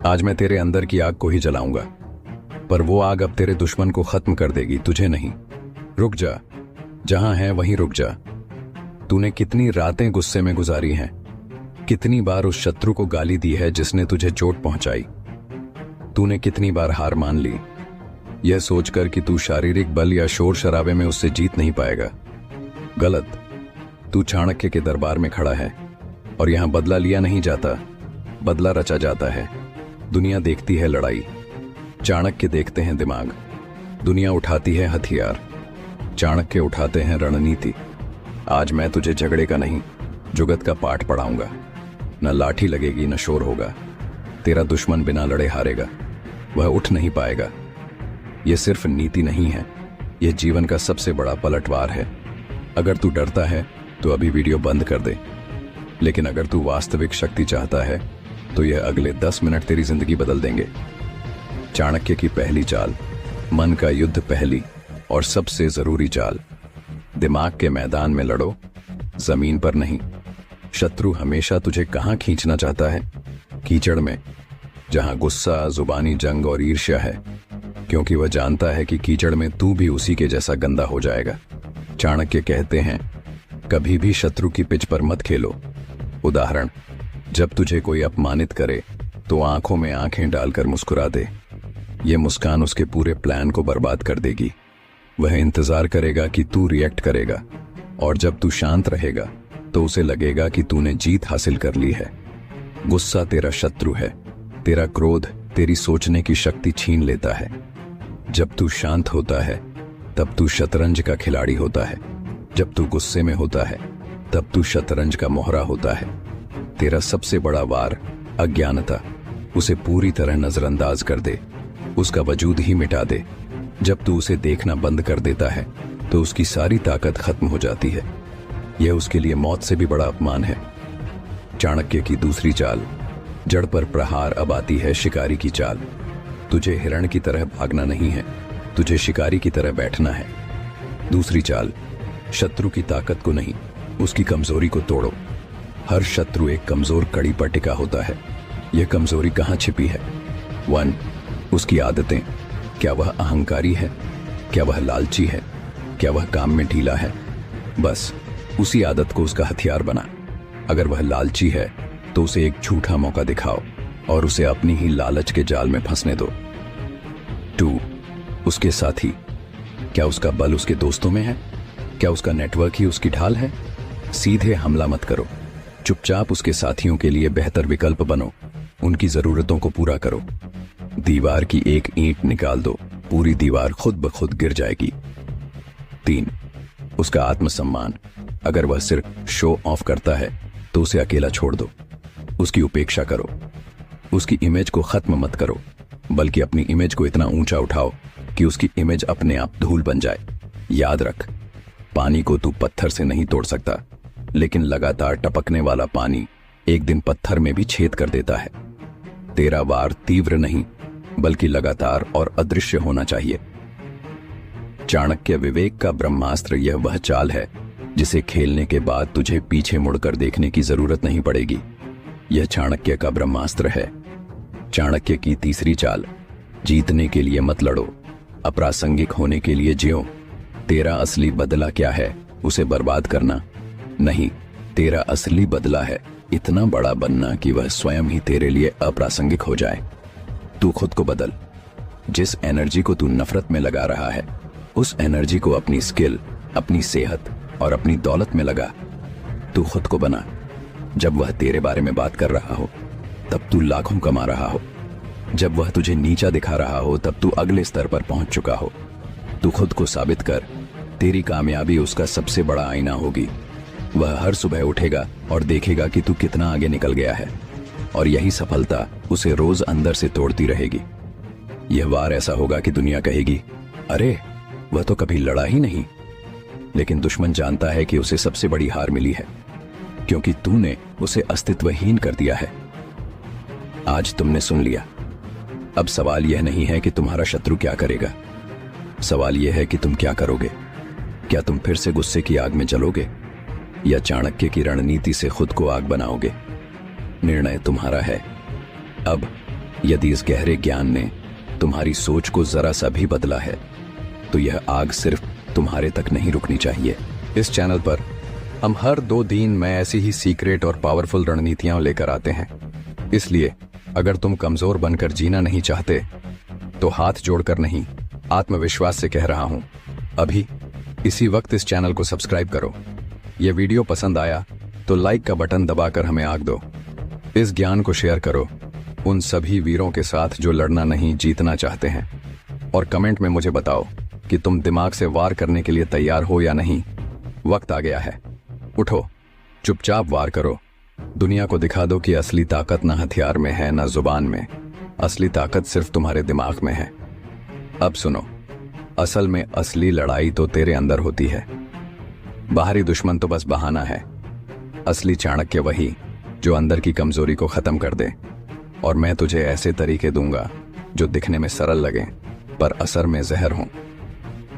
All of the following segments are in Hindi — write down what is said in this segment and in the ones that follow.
आज मैं तेरे अंदर की आग को ही जलाऊंगा, पर वो आग अब तेरे दुश्मन को खत्म कर देगी, तुझे नहीं। रुक जा, जहां है वहीं रुक जा। तूने कितनी रातें गुस्से में गुजारी हैं, कितनी बार उस शत्रु को गाली दी है जिसने तुझे चोट पहुंचाई। तूने कितनी बार हार मान ली, यह सोचकर कि तू शारीरिक बल या शोर शराबे में उससे जीत नहीं पाएगा। गलत। तू चाणक्य के दरबार में खड़ा है और यहां बदला लिया नहीं जाता, बदला रचा जाता है। दुनिया देखती है लड़ाई, चाणक्य देखते हैं दिमाग। दुनिया उठाती है हथियार, चाणक्य उठाते हैं रणनीति। आज मैं तुझे झगड़े का नहीं, जुगत का पाठ पढ़ाऊंगा। न लाठी लगेगी न शोर होगा। तेरा दुश्मन बिना लड़े हारेगा, वह उठ नहीं पाएगा। यह सिर्फ नीति नहीं है, यह जीवन का सबसे बड़ा पलटवार है। अगर तू डरता है तो अभी वीडियो बंद कर दे, लेकिन अगर तू वास्तविक शक्ति चाहता है तो यह अगले 10 मिनट तेरी जिंदगी बदल देंगे। चाणक्य की पहली चाल, मन का युद्ध पहली और सबसे जरूरी चाल। दिमाग के मैदान में लड़ो, जमीन पर नहीं। शत्रु हमेशा तुझे कहां खींचना चाहता है? कीचड़ में, जहां गुस्सा, जुबानी जंग और ईर्ष्या है, क्योंकि वह जानता है कि कीचड़ में तू भी उसी के जैसा गंदा हो जाएगा। चाणक्य कहते हैं, कभी भी शत्रु की पिच पर मत खेलो। उदाहरण, जब तुझे कोई अपमानित करे तो आंखों में आंखें डालकर मुस्कुरा दे। यह मुस्कान उसके पूरे प्लान को बर्बाद कर देगी। वह इंतजार करेगा कि तू रिएक्ट करेगा, और जब तू शांत रहेगा तो उसे लगेगा कि तूने जीत हासिल कर ली है। गुस्सा तेरा शत्रु है। तेरा क्रोध तेरी सोचने की शक्ति छीन लेता है। जब तू शांत होता है तब तू शतरंज का खिलाड़ी होता है। जब तू गुस्से में होता है तब तू शतरंज का मोहरा होता है। तेरा सबसे बड़ा वार अज्ञानता, उसे पूरी तरह नजरअंदाज कर दे, उसका वजूद ही मिटा दे। जब तू उसे देखना बंद कर देता है तो उसकी सारी ताकत खत्म हो जाती है। यह उसके लिए मौत से भी बड़ा अपमान है। चाणक्य की दूसरी चाल, जड़ पर प्रहार। अब आती है शिकारी की चाल। तुझे हिरण की तरह भागना नहीं है, तुझे शिकारी की तरह बैठना है। दूसरी चाल, शत्रु की ताकत को नहीं, उसकी कमजोरी को तोड़ो। हर शत्रु एक कमजोर कड़ी पर टिका होता है। यह कमजोरी कहां छिपी है? 1, उसकी आदतें। क्या वह अहंकारी है? क्या वह लालची है? क्या वह काम में ढीला है? बस उसी आदत को उसका हथियार बना। अगर वह लालची है तो उसे एक झूठा मौका दिखाओ और उसे अपनी ही लालच के जाल में फंसने दो। 2, उसके साथी। क्या उसका बल उसके दोस्तों में है? क्या उसका नेटवर्क ही उसकी ढाल है? सीधे हमला मत करो, चुपचाप उसके साथियों के लिए बेहतर विकल्प बनो। उनकी जरूरतों को पूरा करो। दीवार की एक ईंट निकाल दो, पूरी दीवार खुद ब खुद गिर जाएगी। 3, उसका आत्मसम्मान। अगर वह सिर्फ शो ऑफ करता है तो उसे अकेला छोड़ दो। उसकी उपेक्षा करो। उसकी इमेज को खत्म मत करो, बल्कि अपनी इमेज को इतना ऊंचा उठाओ कि उसकी इमेज अपने आप धूल बन जाए। याद रख, पानी को तू पत्थर से नहीं तोड़ सकता, लेकिन लगातार टपकने वाला पानी एक दिन पत्थर में भी छेद कर देता है। तेरा वार तीव्र नहीं, बल्कि लगातार और अदृश्य होना चाहिए। चाणक्य विवेक का ब्रह्मास्त्र। यह वह चाल है जिसे खेलने के बाद तुझे पीछे मुड़कर देखने की जरूरत नहीं पड़ेगी। यह चाणक्य का ब्रह्मास्त्र है। चाणक्य की तीसरी चाल, जीतने के लिए मत लड़ो, अप्रासंगिक होने के लिए जियो। तेरा असली बदला क्या है? उसे बर्बाद करना नहीं, तेरा असली बदला है इतना बड़ा बनना कि वह स्वयं ही तेरे लिए अप्रासंगिक हो जाए। तू खुद को बदल। जिस एनर्जी को तू नफरत में लगा रहा है, उस एनर्जी को अपनी स्किल, अपनी सेहत और अपनी दौलत में लगा। तू खुद को बना। जब वह तेरे बारे में बात कर रहा हो तब तू लाखों कमा रहा हो। जब वह तुझे नीचा दिखा रहा हो तब तू अगले स्तर पर पहुंच चुका हो। तू खुद को साबित कर। तेरी कामयाबी उसका सबसे बड़ा आईना होगी। वह हर सुबह उठेगा और देखेगा कि तू कितना आगे निकल गया है, और यही सफलता उसे रोज अंदर से तोड़ती रहेगी। यह वार ऐसा होगा कि दुनिया कहेगी, अरे वह तो कभी लड़ा ही नहीं। लेकिन दुश्मन जानता है कि उसे सबसे बड़ी हार मिली है, क्योंकि तूने उसे अस्तित्वहीन कर दिया है। आज तुमने सुन लिया। अब सवाल यह नहीं है कि तुम्हारा शत्रु क्या करेगा, सवाल यह है कि तुम क्या करोगे। क्या तुम फिर से गुस्से की आग में जलोगे, या चाणक्य की रणनीति से खुद को आग बनाओगे? निर्णय तुम्हारा है। अब यदि इस गहरे ज्ञान ने तुम्हारी सोच को जरा सा भी बदला है तो यह आग सिर्फ तुम्हारे तक नहीं रुकनी चाहिए। इस चैनल पर हम हर 2 दिन में ऐसी ही सीक्रेट और पावरफुल रणनीतियां लेकर आते हैं। इसलिए अगर तुम कमजोर बनकर जीना नहीं चाहते तो हाथ जोड़कर नहीं, आत्मविश्वास से कह रहा हूं, अभी इसी वक्त इस चैनल को सब्सक्राइब करो। यह वीडियो पसंद आया तो लाइक का बटन दबाकर हमें आग दो। इस ज्ञान को शेयर करो उन सभी वीरों के साथ जो लड़ना नहीं जीतना चाहते हैं, और कमेंट में मुझे बताओ कि तुम दिमाग से वार करने के लिए तैयार हो या नहीं। वक्त आ गया है, उठो, चुपचाप वार करो। दुनिया को दिखा दो कि असली ताकत ना हथियार में है ना जुबान में, असली ताकत सिर्फ तुम्हारे दिमाग में है। अब सुनो, असल में असली लड़ाई तो तेरे अंदर होती है। बाहरी दुश्मन तो बस बहाना है। असली चाणक्य वही जो अंदर की कमजोरी को खत्म कर दे। और मैं तुझे ऐसे तरीके दूंगा जो दिखने में सरल लगे पर असर में जहर हों।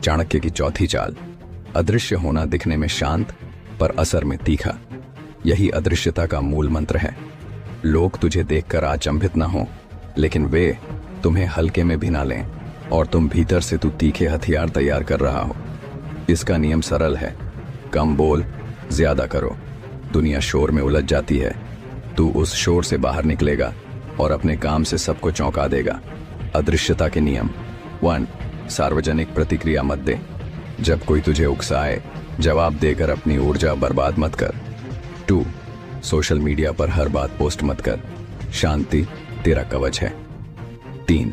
चाणक्य की चौथी चाल, अदृश्य होना, दिखने में शांत पर असर में तीखा। यही अदृश्यता का मूल मंत्र है। लोग तुझे देखकर अचंभित ना हो, लेकिन वे तुम्हें हल्के में भी ना लें, और तुम भीतर से तू तीखे हथियार तैयार कर रहा हो। इसका नियम सरल है, कम बोल, ज्यादा करो। दुनिया शोर में उलझ जाती है, तू उस शोर से बाहर निकलेगा और अपने काम से सबको चौंका देगा। अदृश्यता के नियम। 1, सार्वजनिक प्रतिक्रिया मत दे। जब कोई तुझे उकसाए, जवाब देकर अपनी ऊर्जा बर्बाद मत कर। 2, सोशल मीडिया पर हर बात पोस्ट मत कर। शांति तेरा कवच है। 3,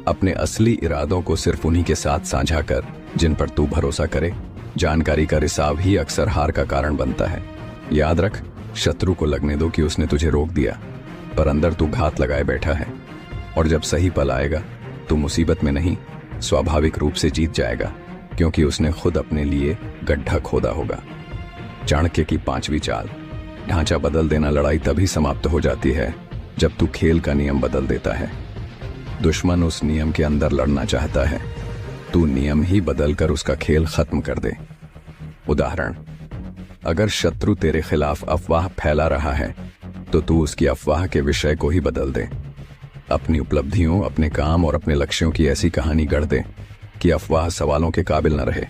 अपने असली इरादों को सिर्फ उन्हीं के साथ साझा कर जिन पर तू भरोसा करे। जानकारी का रिसाव ही अक्सर हार का कारण बनता है। याद रख, शत्रु को लगने दो कि उसने तुझे रोक दिया, पर अंदर तू घात लगाए बैठा है। और जब सही पल आएगा तू मुसीबत में नहीं, स्वाभाविक रूप से जीत जाएगा, क्योंकि उसने खुद अपने लिए गड्ढा खोदा होगा। चाणक्य की 5वीं चाल, ढांचा बदल देना। लड़ाई तभी समाप्त हो जाती है जब तू खेल का नियम बदल देता है। दुश्मन उस नियम के अंदर लड़ना चाहता है, तू नियम ही बदलकर उसका खेल खत्म कर दे। उदाहरण, अगर शत्रु तेरे खिलाफ अफवाह फैला रहा है तो तू उसकी अफवाह के विषय को ही बदल दे। अपनी उपलब्धियों, अपने काम और अपने लक्ष्यों की ऐसी कहानी गढ़ दे कि अफवाह सवालों के काबिल न रहे।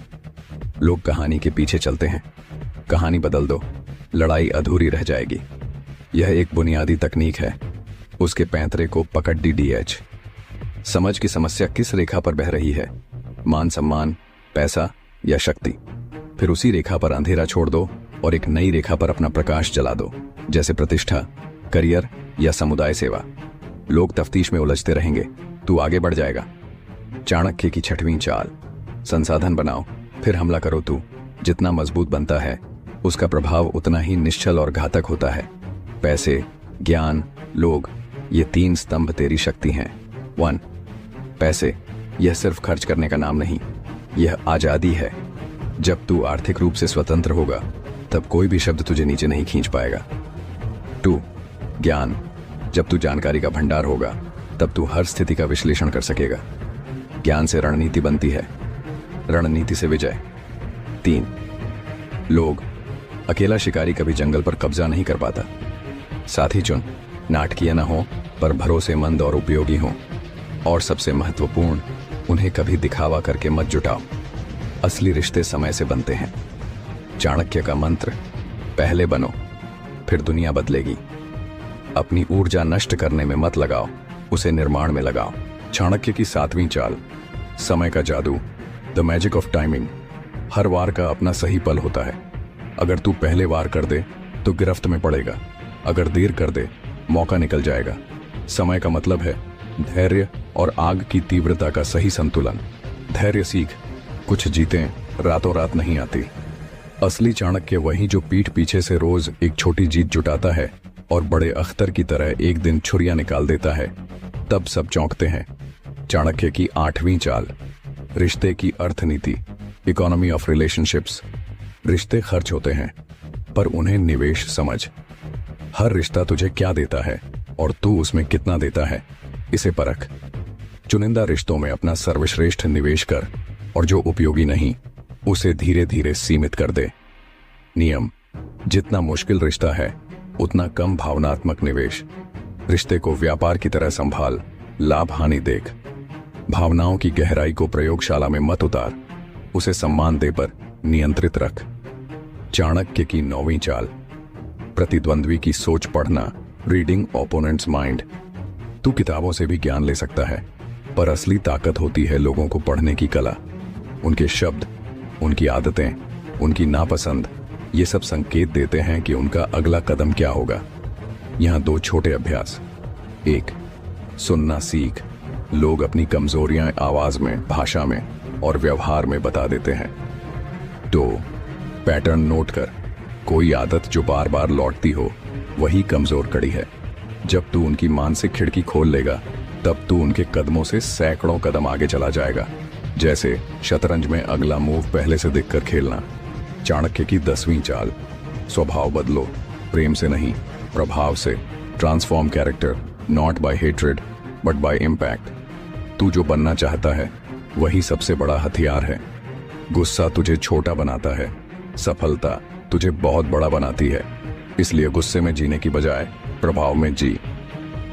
लोग कहानी के पीछे चलते हैं, कहानी बदल दो, लड़ाई अधूरी रह जाएगी। यह एक बुनियादी तकनीक है, उसके पैंतरे को पकड़ DH। समझ की समस्या किस रेखा पर बह रही है, मान सम्मान, पैसा या शक्ति। फिर उसी रेखा पर अंधेरा छोड़ दो और एक नई रेखा पर अपना प्रकाश जला दो, जैसे प्रतिष्ठा, करियर या समुदाय सेवा। लोग तफ्तीश में उलझते रहेंगे, तू आगे बढ़ जाएगा। चाणक्य की 6वीं चाल, संसाधन बनाओ फिर हमला करो। तू जितना मजबूत बनता है उसका प्रभाव उतना ही निश्चल और घातक होता है। पैसे, ज्ञान, लोग, ये 3 स्तंभ तेरी शक्ति हैं। 1, पैसे, यह सिर्फ खर्च करने का नाम नहीं, यह आजादी है। जब तू आर्थिक रूप से स्वतंत्र होगा तब कोई भी शब्द तुझे नीचे नहीं खींच पाएगा। 2, ज्ञान, जब तू जानकारी का भंडार होगा तब तू हर स्थिति का विश्लेषण कर सकेगा। ज्ञान से रणनीति बनती है, रणनीति से विजय। 3, लोग, अकेला शिकारी कभी जंगल पर कब्जा नहीं कर पाता। साथी चुन, नाटकीय न हो पर भरोसेमंद और उपयोगी हो। और सबसे महत्वपूर्ण, उन्हें कभी दिखावा करके मत जुटाओ। असली रिश्ते समय से बनते हैं। चाणक्य का मंत्र, पहले बनो फिर दुनिया बदलेगी। अपनी ऊर्जा नष्ट करने में मत लगाओ, उसे निर्माण में लगाओ। चाणक्य की 7वीं चाल, समय का जादू, द मैजिक ऑफ टाइमिंग। हर वार का अपना सही पल होता है। अगर तू पहले वार कर दे तो गिरफ्त में पड़ेगा, अगर देर कर दे मौका निकल जाएगा। समय का मतलब है धैर्य और आग की तीव्रता का सही संतुलन। धैर्य सीख, कुछ जीतें रातों रात नहीं आती। असली चाणक्य वही जो पीठ पीछे से रोज एक छोटी जीत जुटाता है और बड़े अख्तर की तरह एक दिन छुरियां निकाल देता है, तब सब चौंकते हैं। चाणक्य की 8वीं चाल, रिश्ते की अर्थनीति, इकोनॉमी ऑफ रिलेशनशिप्स। रिश्ते खर्च होते हैं पर उन्हें निवेश समझ। हर रिश्ता तुझे क्या देता है और तू उसमें कितना देता है, इसे परख। चुनिंदा रिश्तों में अपना सर्वश्रेष्ठ निवेश कर और जो उपयोगी नहीं उसे धीरे धीरे सीमित कर दे। नियम, जितना मुश्किल रिश्ता है उतना कम भावनात्मक निवेश। रिश्ते को व्यापार की तरह संभाल, लाभ हानि देख। भावनाओं की गहराई को प्रयोगशाला में मत उतार, उसे सम्मान दे पर नियंत्रित रख। चाणक्य की 9वीं चाल, प्रतिद्वंद्वी की सोच पढ़ना, रीडिंग ओपोनेंट्स माइंड। तू किताबों से भी ज्ञान ले सकता है, पर असली ताकत होती है लोगों को पढ़ने की कला। उनके शब्द, उनकी आदतें, उनकी नापसंद, ये सब संकेत देते हैं कि उनका अगला कदम क्या होगा। यहां 2 छोटे अभ्यास। 1, सुनना सीख। लोग अपनी कमजोरियां आवाज में, भाषा में और व्यवहार में बता देते हैं। 2, पैटर्न नोट कर। कोई आदत जो बार बार लौटती हो, वही कमजोर कड़ी है। जब तू उनकी मानसिक खिड़की खोल लेगा, तब तू उनके कदमों से सैकड़ों कदम आगे चला जाएगा। जैसे शतरंज में अगला मूव पहले से देखकर खेलना। चाणक्य की 10वीं चाल, स्वभाव बदलो, प्रेम से नहीं, प्रभाव से। Transform character, not by hatred but by impact. तू जो बनना चाहता है, वही सबसे बड़ा हथियार है। गुस्सा तुझे छोटा बनाता है, सफलता तुझे बहुत बड़ा बनाती है। इसलिए गुस्से में जीने की बजाय प्रभाव में जी।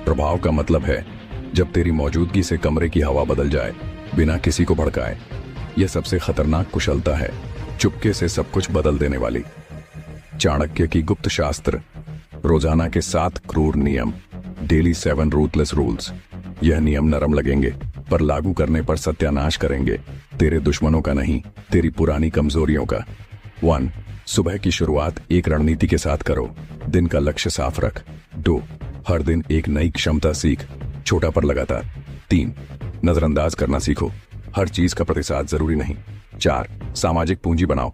प्रभाव का मतलब है जब तेरी मौजूदगी से कमरे की हवा बदल जाए, बिना किसी को भड़काए। यह सबसे खतरनाक कुशलता है, चुपके से सब कुछ बदल देने वाली। चाणक्य की गुप्त शास्त्र, रोजाना के 7 क्रूर नियम, डेली 7 रूथलेस रूल्स। यह नियम नरम लगेंगे, पर लागू करने पर सत्यानाश करेंगे। तेरे दुश्मनों का नहीं, तेरी पुरानी कमजोरियों का। 1, सुबह की शुरुआत एक रणनीति के साथ करो। दिन का लक्ष्य साफ रख। 2, हर दिन एक नई क्षमता सीख, छोटा पर लगातार। 3, नजरअंदाज करना सीखो, हर चीज का प्रतिसाद जरूरी नहीं। 4, सामाजिक पूंजी बनाओ,